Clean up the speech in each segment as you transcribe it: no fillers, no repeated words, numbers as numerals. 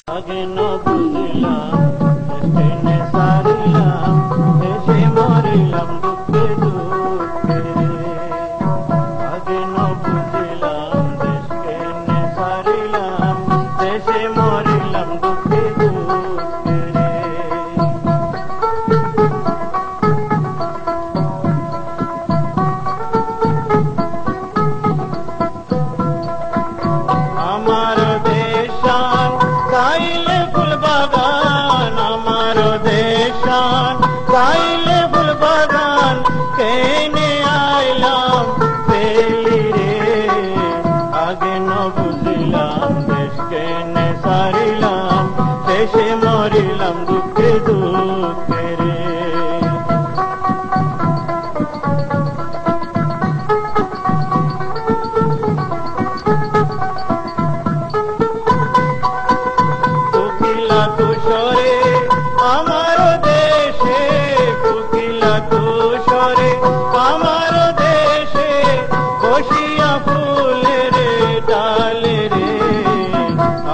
আগে ন বুঝিলাম টেনে সারিলাম এসে মরিলাম দুঃখে দুঃখে আগে ন বুঝিলাম দেশ টেনে সারিলাম এসে মরিলাম দুঃখে দুঃখে আমার দেশান গাইলে ফুল বাগান আমার দেশান গাইলে ফুল বাগান কেনে আইলাম পেলি রে আগে ন বুঝিলাম দেশ কেনে সারিলাম শেষে মরিলাম দুঃখে দুঃখে রে তুষরে আমার দেশে কোকিলা তুষরে আমার দেশে বসিয়া ফুলের ডালে রে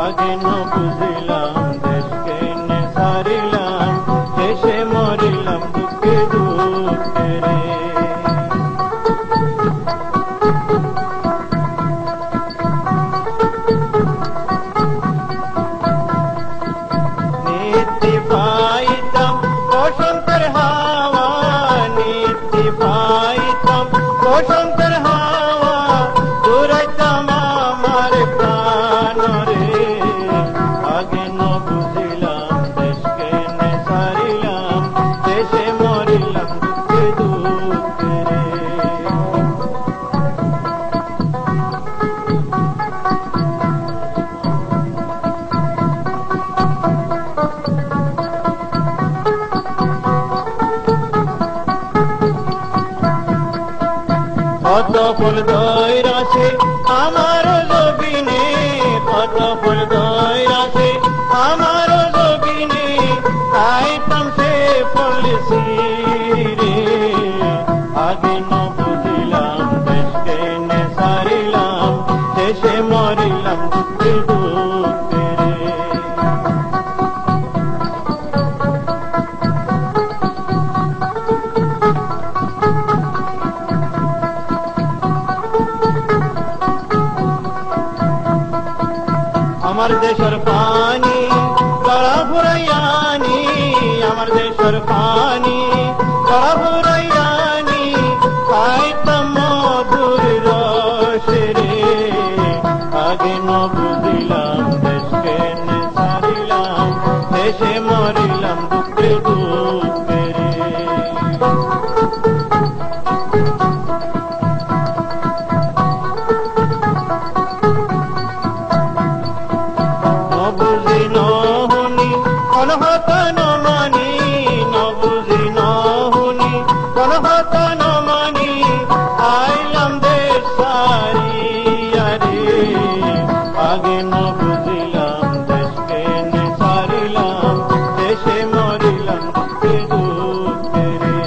আগে ন বুঝিলাম দেশ কেনে সারিলাম শেষে মরিলাম দুঃখে দুঃখে রে পাইতাম বসন্তের হাওয়া নিতে পাইতাম বসন্তের হাওয়া দূরাইতাম আমার প্রাণ রে আগে ন বুঝিলাম দেশ কেনে সারিলাম দেশে মরিলাম দুঃখে দুঃখে রে কত ফুল দইরাছে আমার জবিনে কত ফুল দইরাছে আমার জবিনে খাইতাম সে ফুল রে আগে ন বুঝিলাম দেশ কেনে সারিলাম শেষে মরিলাম দুঃখে দুঃখে রে আমার দেশের পানি গড়া ভরাইয়ানি আমার দেশের পানি গড়া ভরাইয়ানি খাইতাম মধুর রস রে আগে ন বুঝিলাম দেশ কেনে সারিলাম শেষে মরিলাম দুঃখে দুঃখে রে নবুঝি নহুনি কলহতা নমানি নবুঝি নহুনি কলহতা নমানি আইলাম দেশ সারিয়া রে আগে ন বুঝিলাম দেশ কেনে সারিলাম দেশে মরিলাম দুঃখে দুঃখে রে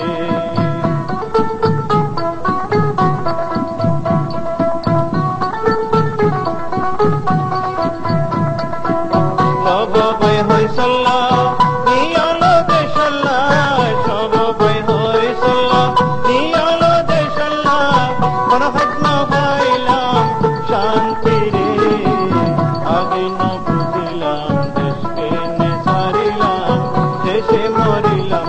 সব বই হইসল্লা নিয়ল দেশল্লা সব বই হইসল্লা নিয়ল দেশল্লা কোন হজম পাইলাম শান্তি রে আগে ন বুঝিলাম দেশ কেনে সারিলাম শেষে মরিলাম